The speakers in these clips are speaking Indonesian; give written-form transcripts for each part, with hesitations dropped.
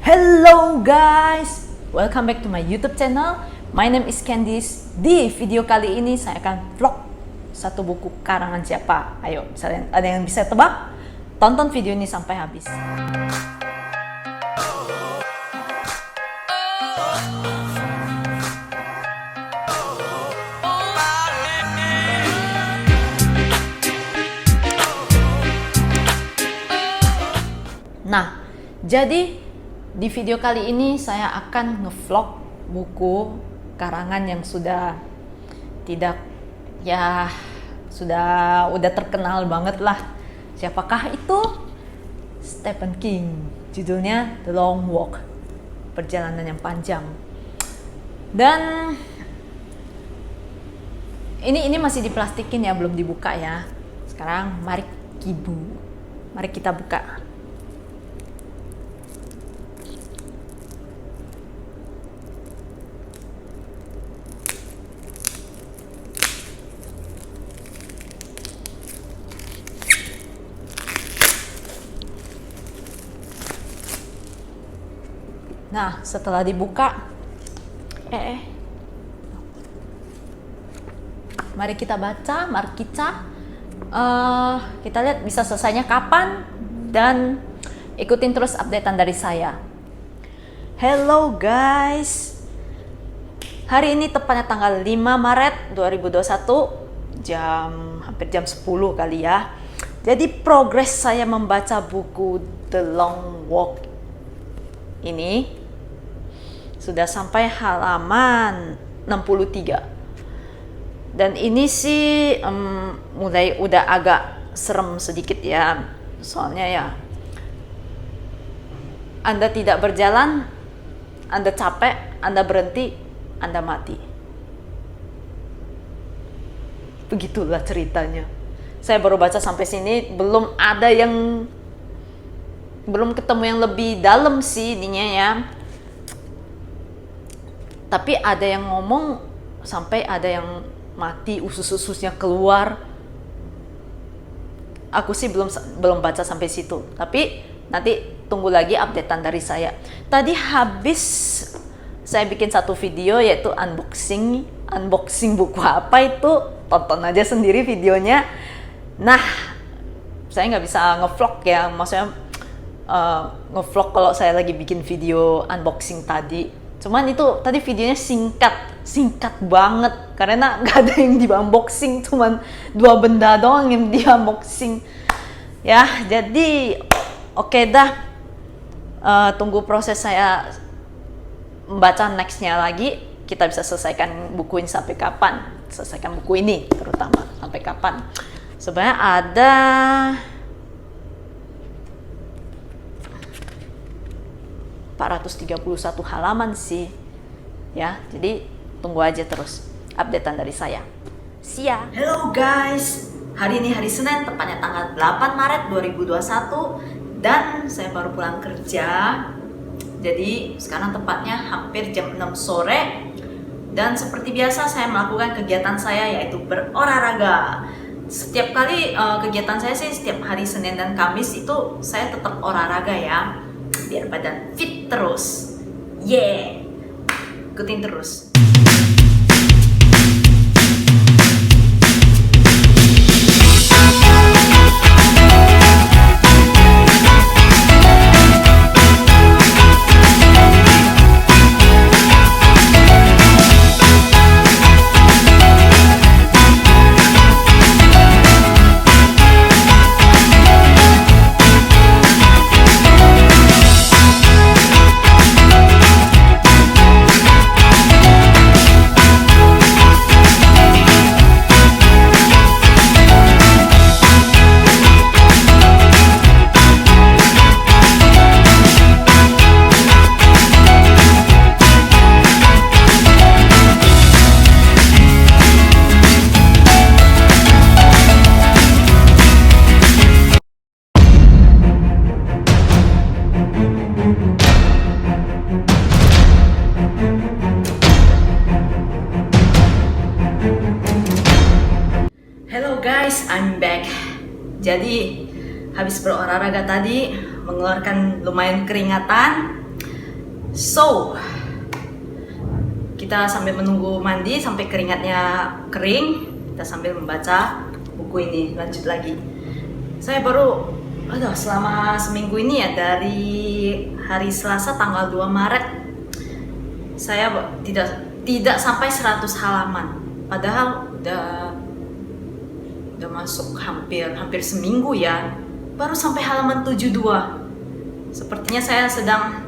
Hello guys, welcome back to my YouTube channel. My name is Candice. Di video kali ini saya akan vlog satu buku karangan siapa. Ayo, ada yang bisa tebak? Tonton video ini sampai habis. Nah, jadi di video kali ini saya akan ngevlog buku karangan yang sudah udah terkenal banget lah. Siapakah itu? Stephen King. Judulnya The Long Walk, perjalanan yang panjang. Dan ini masih diplastikin ya, belum dibuka ya. Sekarang mari kita buka. Nah, setelah dibuka, mari kita baca, kita lihat bisa selesainya kapan, dan ikutin terus updatean dari saya. Hello guys, hari ini tepatnya tanggal 5 Maret 2021, hampir jam 10 kali ya. Jadi progres saya membaca buku The Long Walk ini sudah sampai halaman 63. Dan ini sih udah agak serem sedikit ya. Soalnya ya, Anda tidak berjalan, Anda capek, Anda berhenti, Anda mati. Begitulah ceritanya. Saya baru baca sampai sini, belum ketemu yang lebih dalam sih ininya ya. Tapi ada yang ngomong sampai ada yang mati, usus-ususnya keluar. Aku sih belum baca sampai situ. Tapi nanti tunggu lagi updatean dari saya. Tadi habis saya bikin satu video yaitu unboxing buku apa itu. Tonton aja sendiri videonya. Nah, saya nggak bisa ngevlog ya. Maksudnya ngevlog kalau saya lagi bikin video unboxing tadi. Cuman itu tadi videonya singkat banget karena nggak ada yang di unboxing, cuman 2 benda doang yang di unboxing ya. Jadi oke dah, tunggu proses saya membaca nextnya lagi. Kita bisa selesaikan buku ini sampai kapan, selesaikan buku ini terutama sampai kapan. Sebenarnya ada 431 halaman sih ya, jadi tunggu aja terus updatean dari saya. See ya. Hello guys, hari ini hari Senin, tepatnya tanggal 8 Maret 2021, dan saya baru pulang kerja. Jadi sekarang tepatnya hampir jam 6 sore, dan seperti biasa saya melakukan kegiatan saya yaitu berolahraga. Setiap kali kegiatan saya sih setiap hari Senin dan Kamis itu saya tetap olahraga ya, biar badan fit terus. Ikutin terus. Guys, I'm back. Jadi habis berolahraga tadi mengeluarkan lumayan keringatan. So, kita sambil menunggu mandi sampai keringatnya kering, kita sambil membaca buku ini, lanjut lagi. Saya baru, selama seminggu ini ya, dari hari Selasa tanggal 2 Maret, saya tidak sampai 100 halaman. Padahal udah masuk hampir seminggu ya, baru sampai halaman 72. Sepertinya saya sedang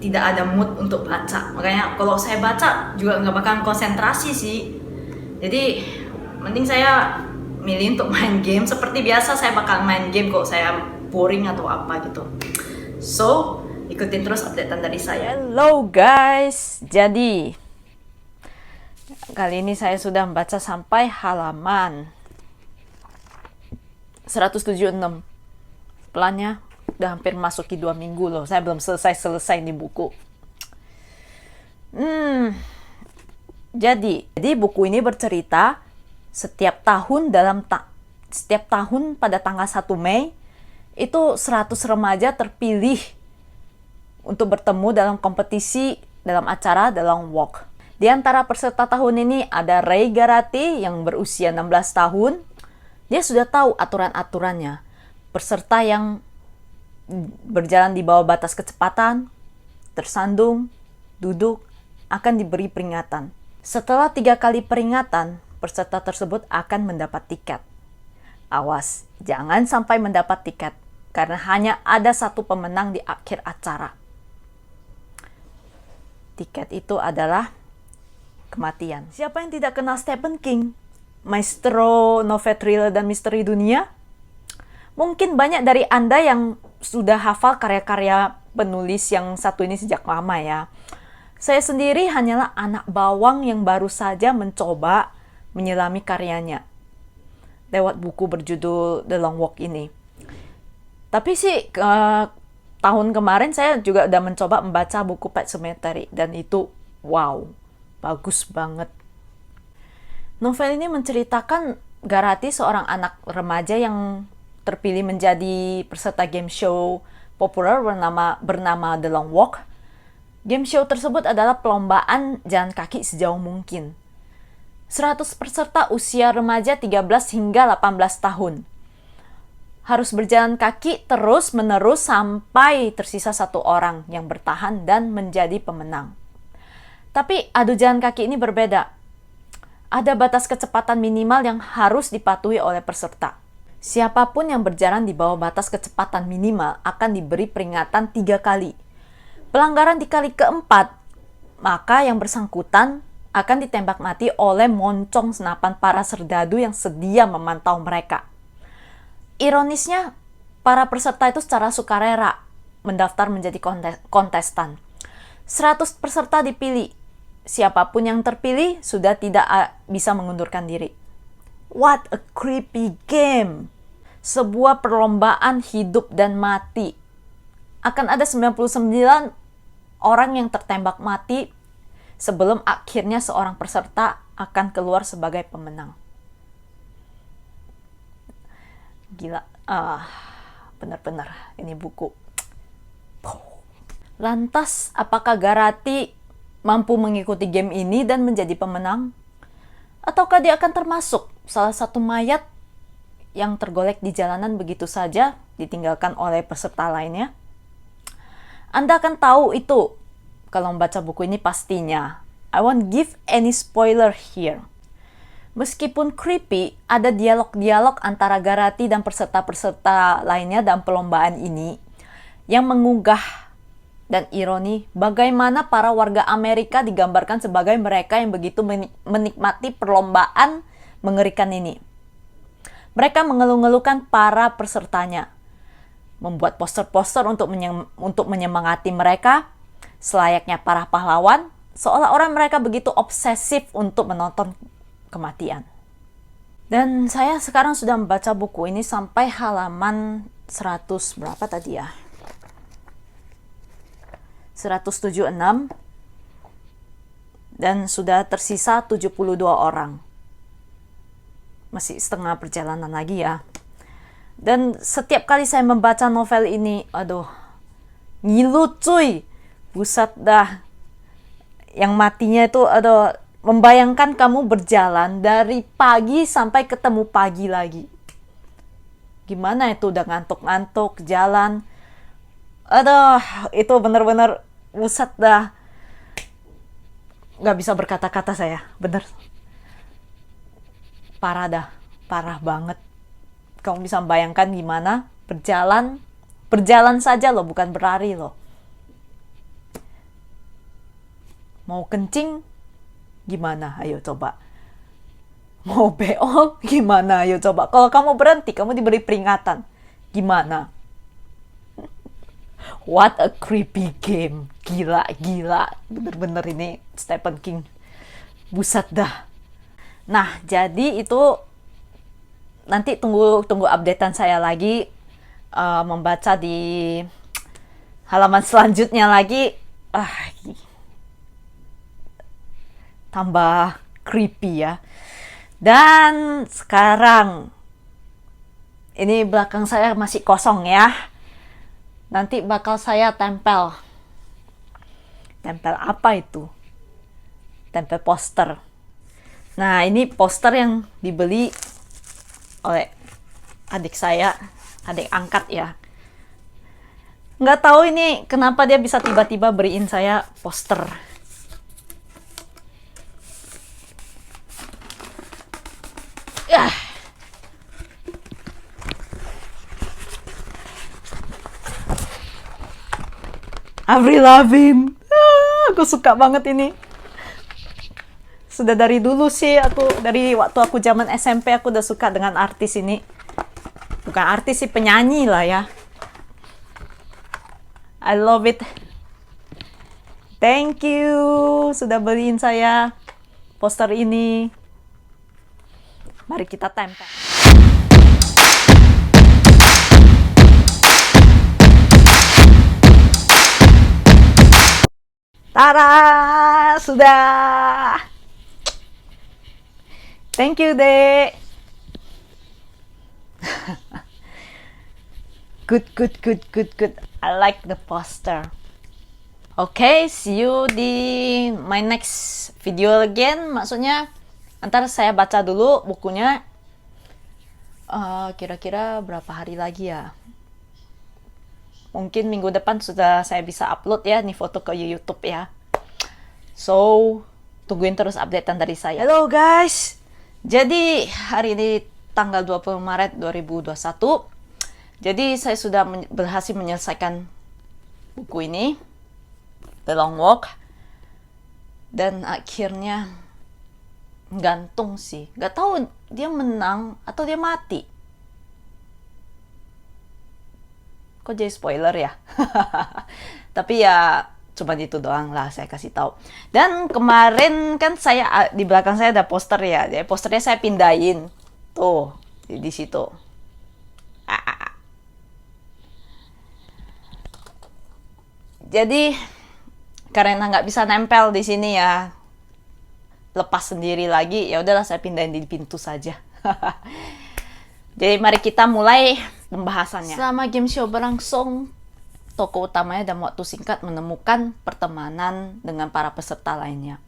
tidak ada mood untuk baca. Makanya kalau saya baca juga nggak bakalan konsentrasi sih. Jadi mending saya milih untuk main game. Seperti biasa saya bakal main game kalau saya boring atau apa gitu. So, ikutin terus updatean dari saya. Hello guys. Jadi kali ini saya sudah membaca sampai halaman 176. Pelannya udah hampir masuki 2 minggu loh. Saya belum selesai di buku. Jadi buku ini bercerita setiap tahun pada tanggal 1 Mei itu 100 remaja terpilih untuk bertemu dalam kompetisi dalam acara The Long Walk. Di antara peserta tahun ini ada Ray Garati yang berusia 16 tahun. Dia sudah tahu aturan-aturannya. Peserta yang berjalan di bawah batas kecepatan, tersandung, duduk, akan diberi peringatan. Setelah 3 kali peringatan, peserta tersebut akan mendapat tiket. Awas, jangan sampai mendapat tiket, karena hanya ada 1 pemenang di akhir acara. Tiket itu adalah kematian. Siapa yang tidak kenal Stephen King, maestro novel thriller dan misteri dunia? Mungkin banyak dari Anda yang sudah hafal karya-karya penulis yang satu ini sejak lama ya. Saya sendiri hanyalah anak bawang yang baru saja mencoba menyelami karyanya lewat buku berjudul The Long Walk ini. Tapi sih tahun kemarin saya juga udah mencoba membaca buku Pet Sematary dan itu wow, bagus banget. Novel ini menceritakan Garati, seorang anak remaja yang terpilih menjadi peserta game show populer bernama The Long Walk. Game show tersebut adalah perlombaan jalan kaki sejauh mungkin. 100 peserta usia remaja 13 hingga 18 tahun. Harus berjalan kaki terus-menerus sampai tersisa 1 orang yang bertahan dan menjadi pemenang. Tapi adu jalan kaki ini berbeda. Ada batas kecepatan minimal yang harus dipatuhi oleh peserta. Siapapun yang berjalan di bawah batas kecepatan minimal akan diberi peringatan 3 kali. Pelanggaran di kali keempat, maka yang bersangkutan akan ditembak mati oleh moncong senapan para serdadu yang sedia memantau mereka. Ironisnya, para peserta itu secara sukarela mendaftar menjadi kontestan. 100 peserta dipilih. Siapapun yang terpilih sudah tidak bisa mengundurkan diri. What a creepy game. Sebuah perlombaan hidup dan mati. Akan ada 99 orang yang tertembak mati sebelum akhirnya seorang peserta akan keluar sebagai pemenang. Gila. Benar-benar ini buku. Lantas, apakah Garati mampu mengikuti game ini dan menjadi pemenang? Ataukah dia akan termasuk salah satu mayat yang tergolek di jalanan begitu saja, ditinggalkan oleh peserta lainnya? Anda akan tahu itu kalau membaca buku ini pastinya. I won't give any spoiler here. Meskipun creepy, ada dialog-dialog antara Garati dan peserta-peserta lainnya dalam perlombaan ini yang menggugah dan ironi bagaimana para warga Amerika digambarkan sebagai mereka yang begitu menikmati perlombaan mengerikan ini. Mereka mengeluh-ngeluhkan para pesertanya, membuat poster-poster untuk menyemangati mereka, selayaknya para pahlawan, seolah-olah mereka begitu obsesif untuk menonton kematian. Dan saya sekarang sudah membaca buku ini sampai halaman 100 berapa tadi ya? 176 dan sudah tersisa 72 orang. Masih setengah perjalanan lagi ya. Dan setiap kali saya membaca novel ini, ngilu cuy. Buset dah. Yang matinya itu ada membayangkan kamu berjalan dari pagi sampai ketemu pagi lagi. Gimana itu udah ngantuk-ngantuk jalan. Aduh, itu bener-bener buset dah. Gak bisa berkata-kata saya, bener. Parah dah, parah banget. Kamu bisa membayangkan gimana berjalan saja loh, bukan berlari loh. Mau kencing, gimana? Ayo coba. Mau beol, gimana? Ayo coba. Kalau kamu berhenti, kamu diberi peringatan. Gimana? What a creepy game. Gila, gila. Bener-bener ini Stephen King. Buset dah. Nah, jadi itu nanti tunggu updatean saya lagi. Membaca di halaman selanjutnya lagi. Tambah creepy ya. Dan sekarang ini belakang saya masih kosong ya. Nanti bakal saya tempel. Tempel apa itu? Tempel poster. Nah, ini poster yang dibeli oleh adik saya, adik angkat ya. Nggak tahu ini kenapa dia bisa tiba-tiba beriin saya poster. Avril Lavigne. Aku suka banget ini. Sudah dari dulu sih, dari waktu aku zaman SMP aku udah suka dengan artis ini. Bukan artis sih, penyanyi lah ya. I love it. Thank you sudah beliin saya poster ini. Mari kita tempel. Tara, sudah. Thank you, Dek. Good. I like the poster. Okay, see you di my next video again. Maksudnya, ntar saya baca dulu bukunya. Kira-kira berapa hari lagi ya? Mungkin minggu depan sudah saya bisa upload ya nih foto ke YouTube ya. So, tungguin terus updatean dari saya. Hello guys. Jadi, hari ini tanggal 20 Maret 2021. Jadi, saya sudah berhasil menyelesaikan buku ini, The Long Walk. Dan akhirnya gantung sih. Gak tahu dia menang atau dia mati. Kok jadi spoiler ya? Tapi ya cuma itu doang lah saya kasih tahu. Dan kemarin kan saya di belakang saya ada poster ya. Jadi posternya saya pindahin. Tuh, di situ. Jadi karena nggak bisa nempel di sini ya, lepas sendiri lagi, ya udahlah saya pindahin di pintu saja. Jadi mari kita mulai pembahasannya. Selama game show berlangsung, tokoh utamanya dalam waktu singkat menemukan pertemanan dengan para peserta lainnya.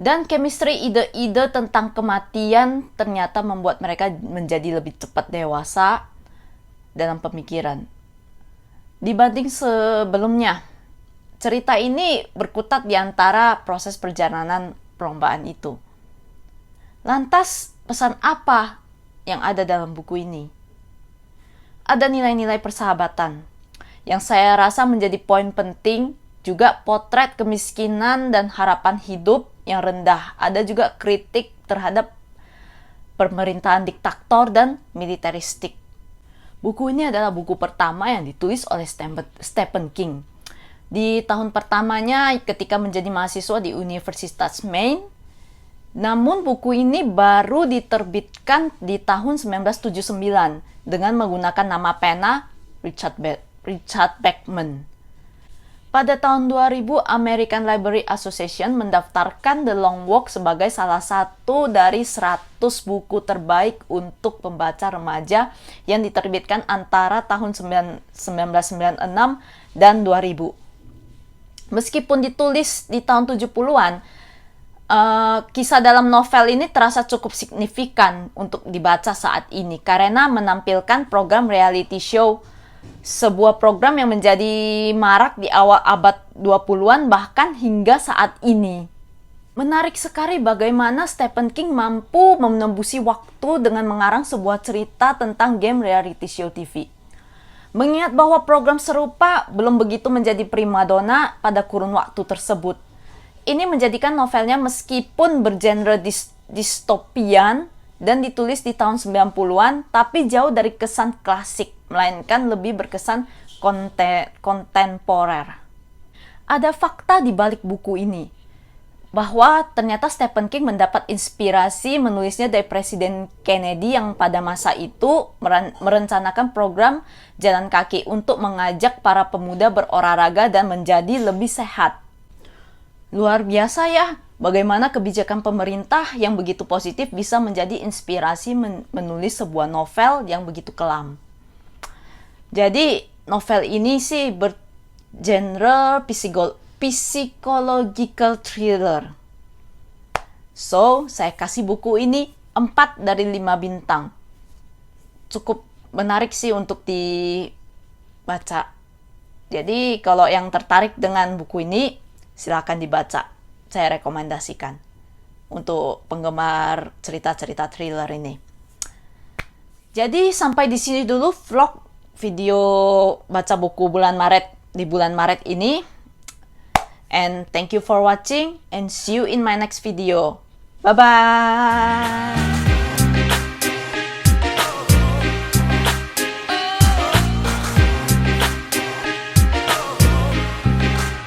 Dan chemistry ide-ide tentang kematian ternyata membuat mereka menjadi lebih cepat dewasa dalam pemikiran dibanding sebelumnya. Cerita ini berkutat di antara proses perjalanan perlombaan itu. Lantas, pesan apa yang ada dalam buku ini? Ada nilai-nilai persahabatan yang saya rasa menjadi poin penting, juga potret kemiskinan dan harapan hidup yang rendah. Ada juga kritik terhadap pemerintahan diktator dan militeristik. Buku ini adalah buku pertama yang ditulis oleh Stephen King. Di tahun pertamanya ketika menjadi mahasiswa di Universitas Maine. Namun buku ini baru diterbitkan di tahun 1979 dengan menggunakan nama pena Richard Bachman. Pada tahun 2000, American Library Association mendaftarkan The Long Walk sebagai salah satu dari 100 buku terbaik untuk pembaca remaja yang diterbitkan antara tahun 1996 dan 2000. Meskipun ditulis di tahun 70-an, kisah dalam novel ini terasa cukup signifikan untuk dibaca saat ini karena menampilkan program reality show, sebuah program yang menjadi marak di awal abad 20-an bahkan hingga saat ini. Menarik sekali bagaimana Stephen King mampu menembusi waktu dengan mengarang sebuah cerita tentang game reality show TV. Mengingat bahwa program serupa belum begitu menjadi primadona pada kurun waktu tersebut. Ini menjadikan novelnya meskipun bergenre distopian dan ditulis di tahun 90-an, tapi jauh dari kesan klasik, melainkan lebih berkesan kontemporer. Ada fakta di balik buku ini, bahwa ternyata Stephen King mendapat inspirasi menulisnya dari Presiden Kennedy yang pada masa itu merencanakan program jalan kaki untuk mengajak para pemuda berolahraga dan menjadi lebih sehat. Luar biasa ya, bagaimana kebijakan pemerintah yang begitu positif bisa menjadi inspirasi menulis sebuah novel yang begitu kelam. Jadi novel ini sih bergenre psychological thriller. So, saya kasih buku ini 4 dari 5 bintang. Cukup menarik sih untuk dibaca. Jadi, kalau yang tertarik dengan buku ini, silakan dibaca. Saya rekomendasikan untuk penggemar cerita-cerita thriller ini. Jadi, sampai di sini dulu vlog video baca buku di bulan Maret ini. And thank you for watching and see you in my next video. Bye-bye!